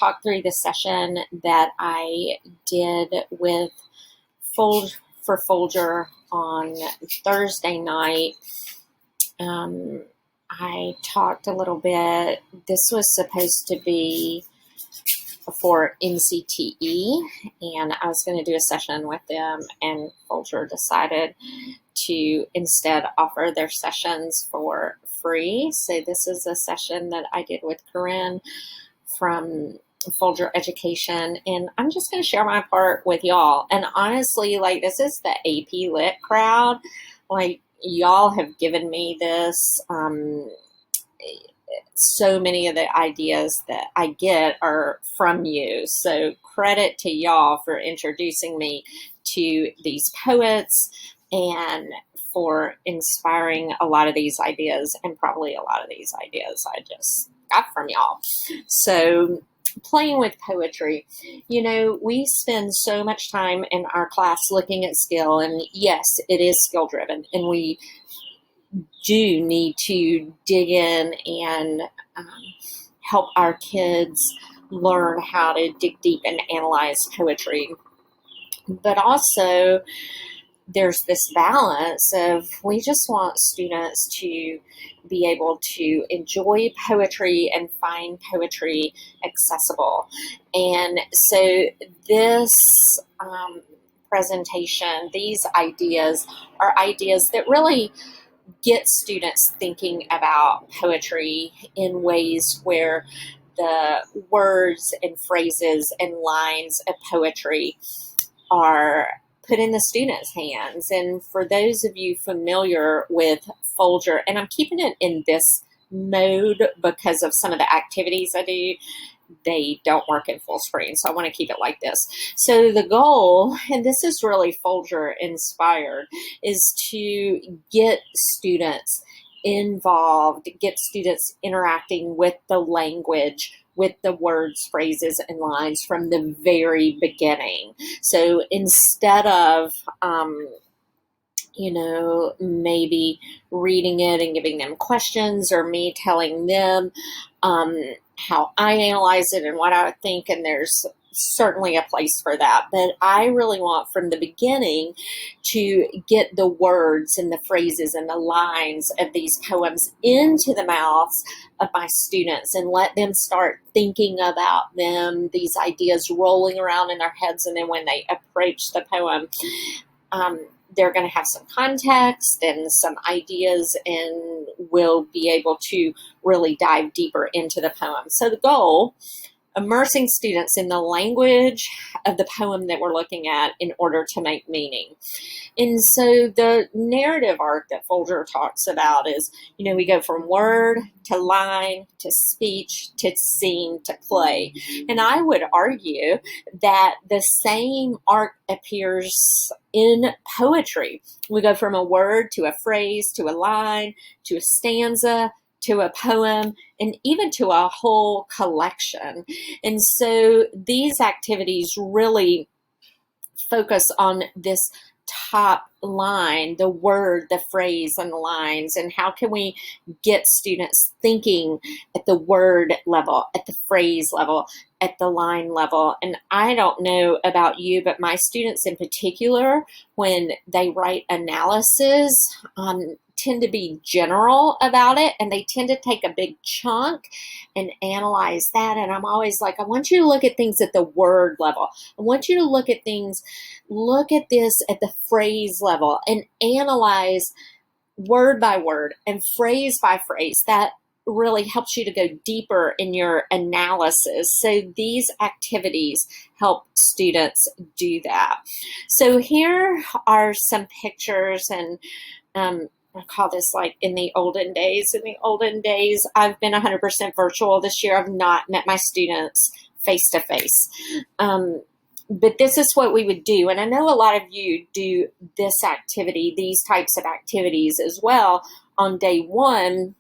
talk through the session that I did with Folger on Thursday night. I talked a little bit. This was supposed to be for NCTE, and I was going to do a session with them, and Folger decided to instead offer their sessions for free. So this is a session that I did with Corinne from Folger Education, and I'm just going to share my part with y'all. And honestly, like, this is the AP Lit crowd. Like, y'all have given me this. So many of the ideas that I get are from you. So credit to y'all for introducing me to these poets and for inspiring a lot of these ideas, and probably a lot of these ideas I just got from y'all. So playing with poetry, you know, we spend so much time in our class looking at skill, and yes, it is skill driven, and we do need to dig in and help our kids learn how to dig deep and analyze poetry. But also, there's this balance of we just want students to be able to enjoy poetry and find poetry accessible. And so this presentation, these ideas are ideas that really get students thinking about poetry in ways where the words and phrases and lines of poetry are put in the students' hands. And for those of you familiar with Folger, and I'm keeping it in this mode because of some of the activities I do, they don't work in full screen, so I want to keep it like this. So the goal, and this is really Folger inspired, is to get students involved, get students interacting with the language, with the words, phrases, and lines from the very beginning. So instead of maybe reading it and giving them questions, or me telling them how I analyze it and what I think, and there's certainly a place for that. But I really want from the beginning to get the words and the phrases and the lines of these poems into the mouths of my students and let them start thinking about them, these ideas rolling around in their heads, and then when they approach the poem, they're going to have some context and some ideas, and will be able to really dive deeper into the poem. So the goal, immersing students in the language of the poem that we're looking at in order to make meaning. And so the narrative arc that Folger talks about is, we go from word to line to speech to scene to play. And I would argue that the same arc appears in poetry. We go from a word to a phrase to a line to a stanza to a poem, and even to a whole collection. And so these activities really focus on this top line, the word, the phrase, and the lines, and how can we get students thinking at the word level, at the phrase level, at the line level. And I don't know about you, but my students in particular, when they write analysis, tend to be general about it, and they tend to take a big chunk and analyze that. And I'm always like, I want you to look at things at the word level. I want you to look at this at the phrase level and analyze word by word and phrase by phrase. That really helps you to go deeper in your analysis. So these activities help students do that. So here are some pictures, and I call this like in the olden days. In the olden days, I've been 100% virtual. This year, I've not met my students face to face. But this is what we would do. And I know a lot of you do this activity, these types of activities as well on day one.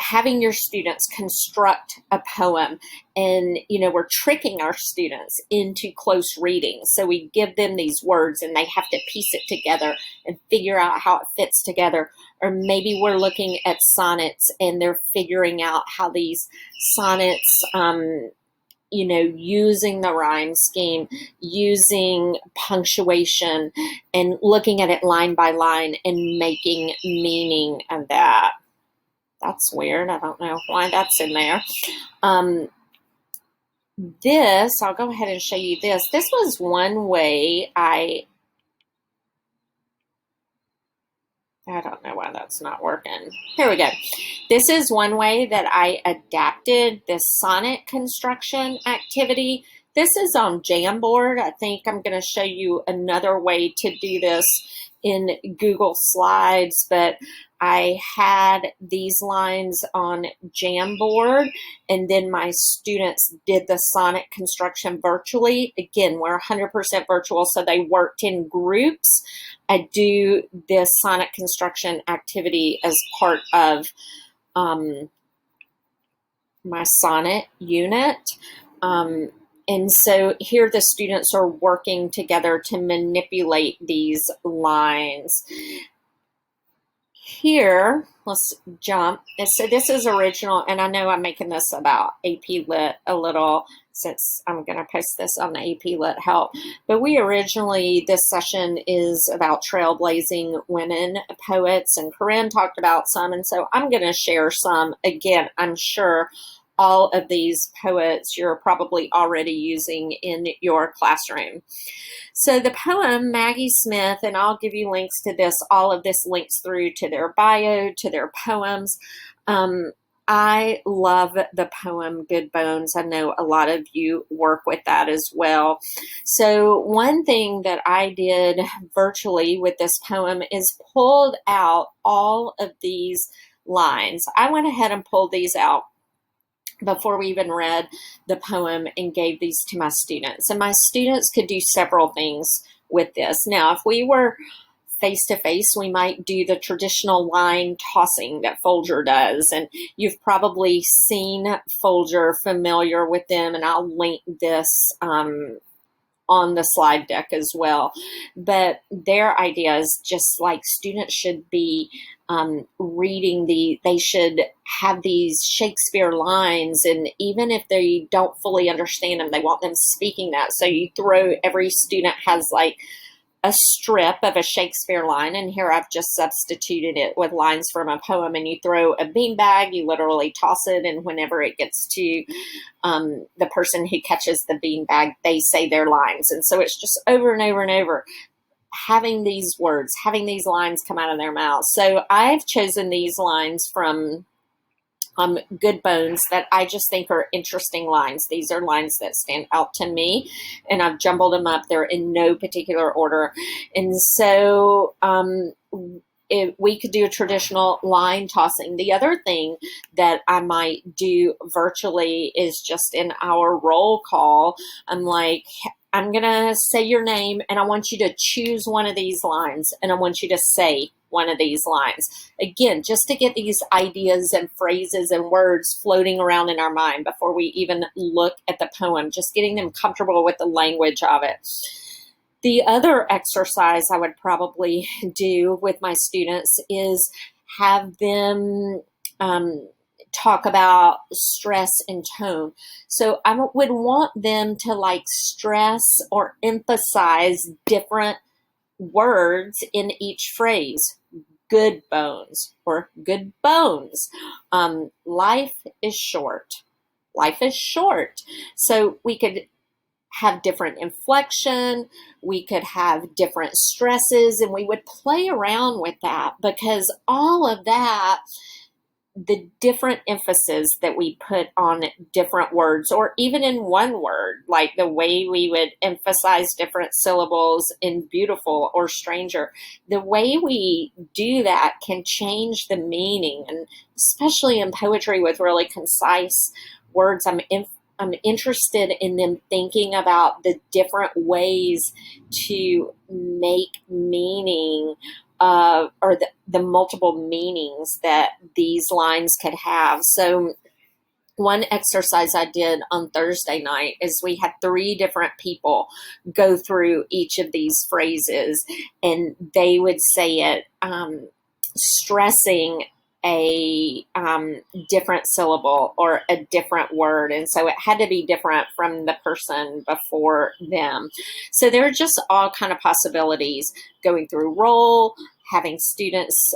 having your students construct a poem, and we're tricking our students into close reading. So we give them these words and they have to piece it together and figure out how it fits together. Or maybe we're looking at sonnets and they're figuring out how these sonnets, using the rhyme scheme, using punctuation, and looking at it line by line and making meaning of that. That's weird. I don't know why that's in there. I'll go ahead and show you this. This was one way I don't know why that's not working. Here we go. This is one way that I adapted this sonnet construction activity. This is on Jamboard. I think I'm going to show you another way to do this in Google Slides, but I had these lines on Jamboard, and then my students did the sonnet construction virtually. Again, we're 100% virtual, so they worked in groups. I do this sonnet construction activity as part of my sonnet unit. And so here the students are working together to manipulate these lines. Here, let's jump. And so this is original, and I know I'm making this about AP Lit a little, since I'm going to post this on the AP Lit Help. But this session is about trailblazing women poets, and Corinne talked about some, and so I'm going to share some. Again, I'm sure all of these poets you're probably already using in your classroom. So the poem, Maggie Smith, and I'll give you links to this, all of this links through to their bio, to their poems. I love the poem Good Bones. I know a lot of you work with that as well. So one thing that I did virtually with this poem is pulled out all of these lines. I went ahead and pulled these out before we even read the poem and gave these to my students. And my students could do several things with this. Now, if we were face-to-face, we might do the traditional line tossing that Folger does. And you've probably seen Folger, familiar with them, and I'll link this on the slide deck as well. But their idea is just like students should be reading they should have these Shakespeare lines, and even if they don't fully understand them, they want them speaking that. So every student has like a strip of a Shakespeare line, and here I've just substituted it with lines from a poem, and you throw a beanbag, you literally toss it, and whenever it gets to the person who catches the beanbag, they say their lines. And so it's just over and over and over, having these words, having these lines come out of their mouths. So I've chosen these lines from Good Bones that I just think are interesting lines. These are lines that stand out to me, and I've jumbled them up. They're in no particular order. And so we could do a traditional line tossing. The other thing that I might do virtually is just in our roll call, I'm going to say your name, and I want you to choose one of these lines, and I want you to say one of these lines. Again, just to get these ideas and phrases and words floating around in our mind before we even look at the poem, just getting them comfortable with the language of it. The other exercise I would probably do with my students is have them talk about stress and tone. So I would want them to stress or emphasize different words in each phrase. Good bones or good bones. Life is short. Life is short. So we could have different inflection, we could have different stresses, and we would play around with that, because all of that, the different emphasis that we put on different words, or even in one word, like the way we would emphasize different syllables in beautiful or stranger, the way we do that can change the meaning. And especially in poetry with really concise words, I'm interested in them thinking about the different ways to make meaning or the multiple meanings that these lines could have. So one exercise I did on Thursday night is we had 3 different people go through each of these phrases, and they would say it stressing a different syllable or a different word. And so it had to be different from the person before them. So there are just all kind of possibilities going through role, having students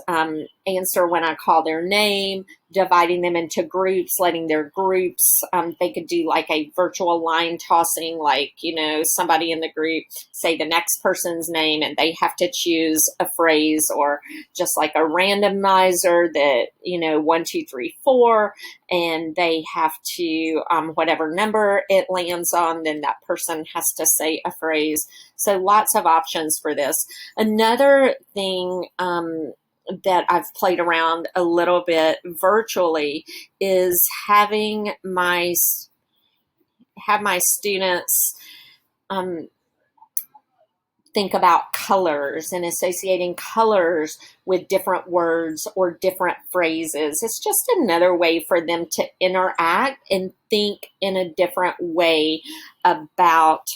answer when I call their name, dividing them into groups, letting their groups, they could do like a virtual line tossing, like, somebody in the group say the next person's name and they have to choose a phrase, or just like a randomizer that, 1, 2, 3, 4, and they have to, whatever number it lands on, then that person has to say a phrase. So lots of options for this. Another thing that I've played around a little bit virtually is have my students think about colors and associating colors with different words or different phrases. It's just another way for them to interact and think in a different way about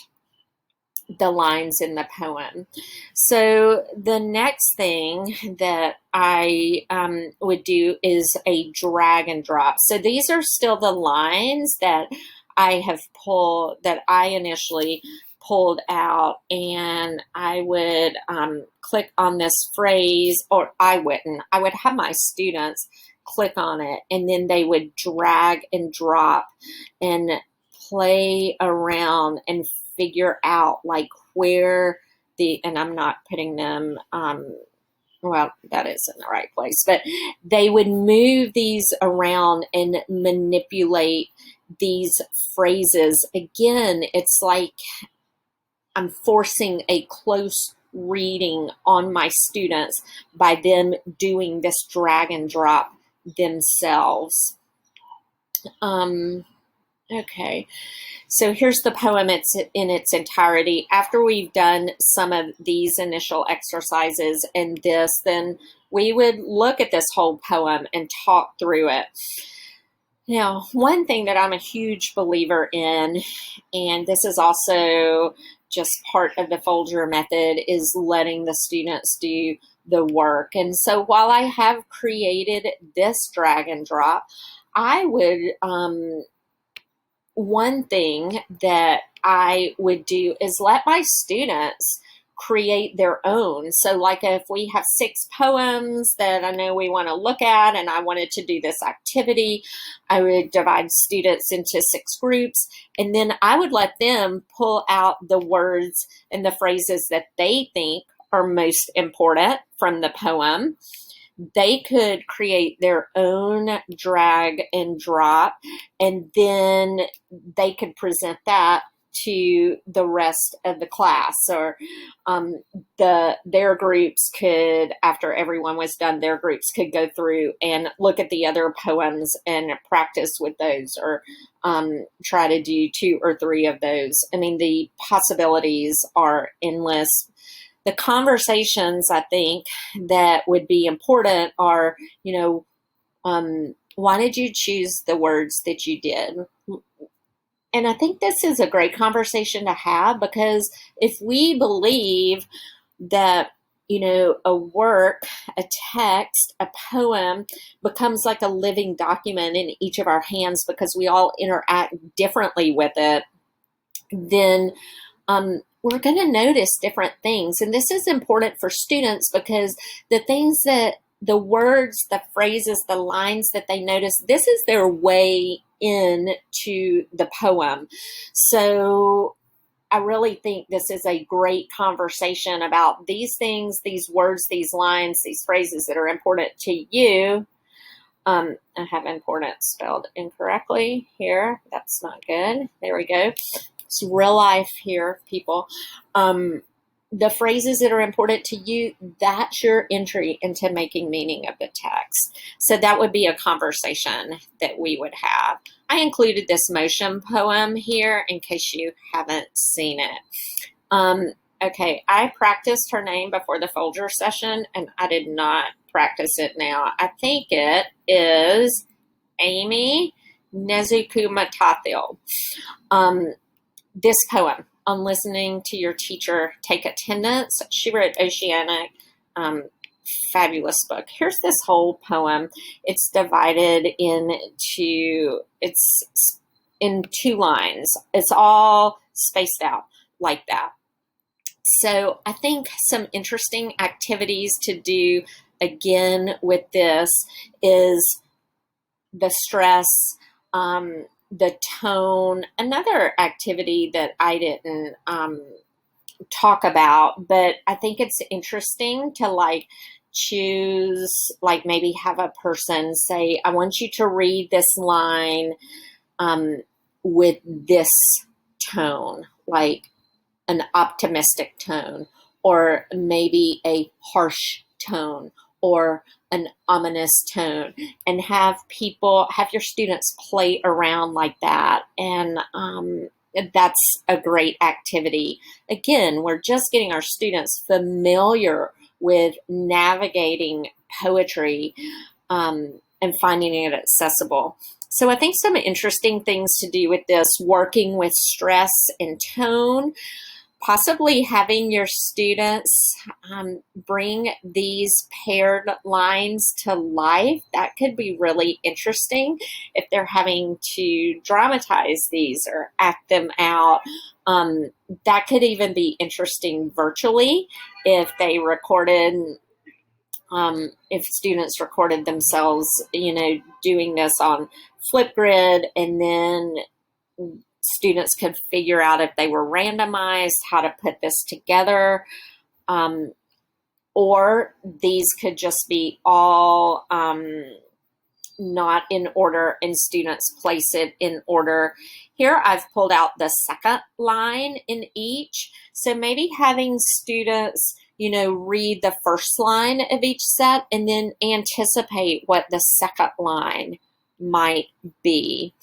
the lines in the poem. So the next thing that I would do is a drag and drop. So these are still the lines that I initially pulled out, and I would click on this phrase, or I wouldn't. I would have my students click on it, and then they would drag and drop and play around and figure out like where and I'm not putting them, well, that is in the right place, but they would move these around and manipulate these phrases. Again, it's like I'm forcing a close reading on my students by them doing this drag and drop themselves. Okay. So here's the poem in its entirety. After we've done some of these initial exercises and this, then we would look at this whole poem and talk through it. Now, one thing that I'm a huge believer in, and this is also just part of the Folger method, is letting the students do the work. And so while I have created this drag and drop, I would, one thing that I would do is let my students create their own. So like if we have 6 poems that I know we want to look at and I wanted to do this activity, I would divide students into 6 groups, and then I would let them pull out the words and the phrases that they think are most important from the poem. They could create their own drag and drop, and then they could present that to the rest of the class, or their groups could, after everyone was done, their groups could go through and look at the other poems and practice with those, or try to do 2 or 3 of those. I mean, the possibilities are endless. The conversations, I think, that would be important are, why did you choose the words that you did? And I think this is a great conversation to have, because if we believe that, a work, a text, a poem becomes like a living document in each of our hands because we all interact differently with it, then we're going to notice different things. And this is important for students because the words, the phrases, the lines that they notice, this is their way into the poem. So I really think this is a great conversation about these things, these words, these lines, these phrases that are important to you. I have important spelled incorrectly here. That's not good. There we go. It's real life here, people. The phrases that are important to you, that's your entry into making meaning of the text. So that would be a conversation that we would have. I included this motion poem here in case you haven't seen it. Okay, I practiced her name before the Folger session, and I did not practice it now. I think it is Amy Nezukumatathiel. This poem on listening to your teacher take attendance. She wrote Oceanic. Um, Fabulous book. Here's this whole poem. It's divided it's in 2 lines. It's all spaced out like that. So I think some interesting activities to do again with this is the stress, the tone. Another activity that I didn't talk about, but I think it's interesting to choose, maybe have a person say, I want you to read this line with this tone, like an optimistic tone, or maybe a harsh tone, or an ominous tone, and have your students play around like that. And that's a great activity. Again, we're just getting our students familiar with navigating poetry and finding it accessible. So I think some interesting things to do with this, working with stress and tone, possibly having your students bring these paired lines to life. That could be really interesting if they're having to dramatize these or act them out. That could even be interesting virtually if they recorded, if students recorded themselves, doing this on Flipgrid, and then students could figure out if they were randomized, how to put this together. Or these could just be all not in order, and students place it in order. Here I've pulled out the second line in each. So maybe having students, read the first line of each set and then anticipate what the second line might be.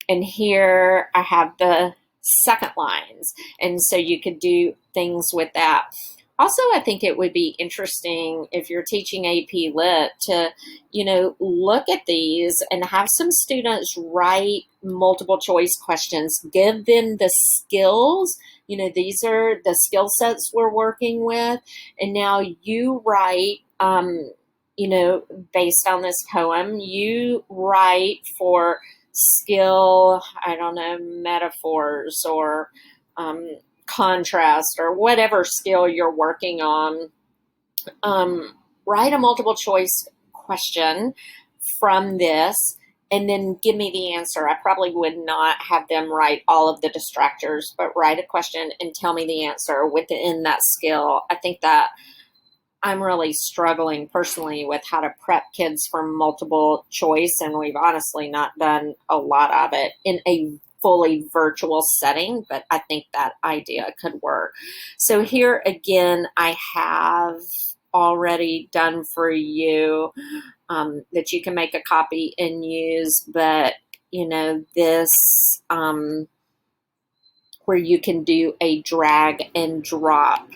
And here I have the second lines. And so you could do things with that. Also, I think it would be interesting if you're teaching AP Lit to, look at these and have some students write multiple choice questions. Give them the skills. These are the skill sets we're working with. And now you write, based on this poem, you write for skill, I don't know, metaphors or contrast or whatever skill you're working on. Write a multiple choice question from this and then give me the answer. I probably would not have them write all of the distractors, but write a question and tell me the answer within that skill. I think that I'm really struggling personally with how to prep kids for multiple choice, and we've honestly not done a lot of it in a fully virtual setting, but I think that idea could work. So here again, I have already done for you that you can make a copy and use, but this where you can do a drag and drop.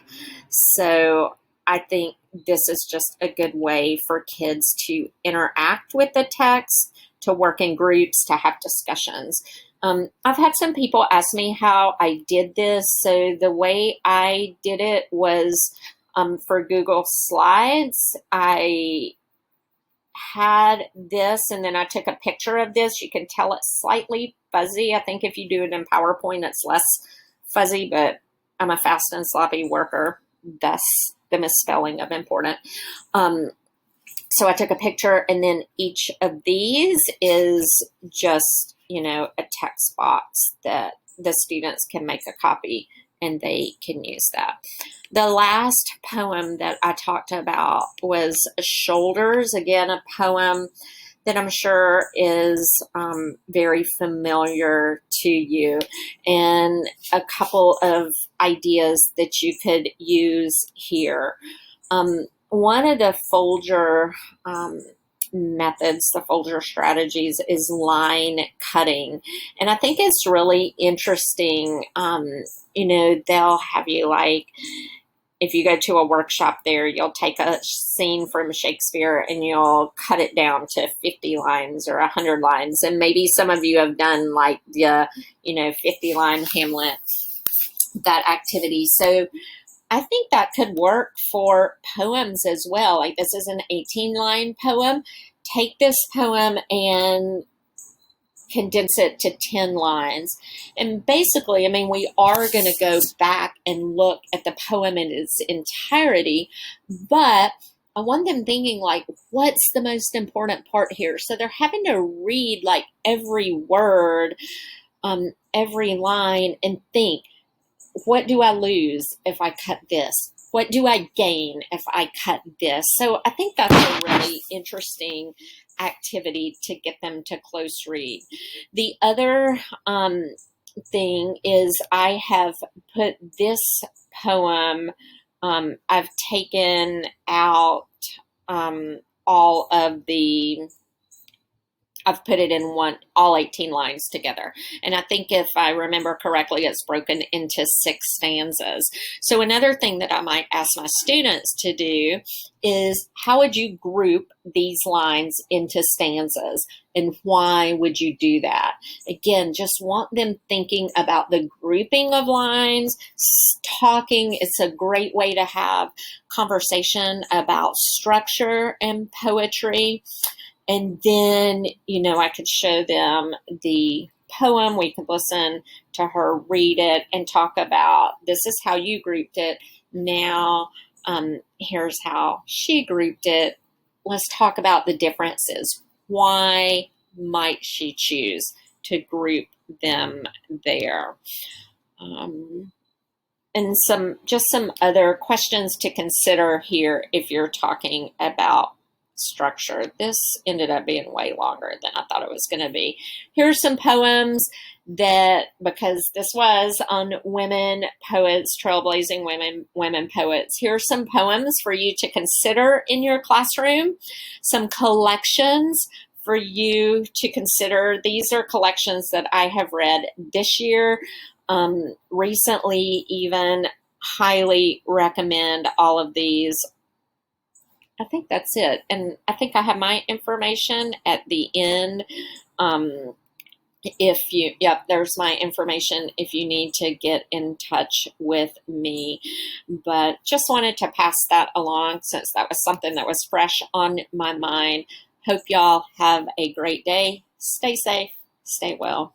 So I think this is just a good way for kids to interact with the text, to work in groups, to have discussions. I've had some people ask me how I did this. So the way I did it was for Google Slides. I had this and then I took a picture of this. You can tell it's slightly fuzzy. I think if you do it in PowerPoint, it's less fuzzy, but I'm a fast and sloppy worker. Thus the misspelling of important. So I took a picture, and then each of these is just, a text box that the students can make a copy and they can use that. The last poem that I talked about was Shoulders. Again, a poem that I'm sure is very familiar to you, and a couple of ideas that you could use here. One of the Folger methods, the folder strategies, is line cutting. And I think it's really interesting. They'll have you like, if you go to a workshop there, you'll take a scene from Shakespeare and you'll cut it down to 50 lines or 100 lines. And maybe some of you have done like the, 50 line Hamlet, that activity. So I think that could work for poems as well. Like, this is an 18-line poem. Take this poem and condense it to 10 lines. And basically, we are going to go back and look at the poem in its entirety, but I want them thinking like, what's the most important part here? So they're having to read like every word, every line, and think, what do I lose if I cut this? What do I gain if I cut this? So I think that's a really interesting activity to get them to close read. The other thing is, I have put this poem, I've taken out all of the, I've put it in all 18 lines together. And I think if I remember correctly, it's broken into 6 stanzas. So another thing that I might ask my students to do is, how would you group these lines into stanzas? And why would you do that? Again, just want them thinking about the grouping of lines, talking. It's a great way to have conversation about structure and poetry. And then, I could show them the poem. We could listen to her read it and talk about, this is how you grouped it. Now, here's how she grouped it. Let's talk about the differences. Why might she choose to group them there? And some other questions to consider here if you're talking about structure. This ended up being way longer than I thought it was going to be. Here's some poems that, because this was on women poets, trailblazing women poets. Here's some poems for you to consider in your classroom. Some collections for you to consider. These are collections that I have read this year, recently even. Highly recommend all of these. I think that's it. And I think I have my information at the end. There's my information if you need to get in touch with me. But just wanted to pass that along since that was something that was fresh on my mind. Hope y'all have a great day. Stay safe. Stay well.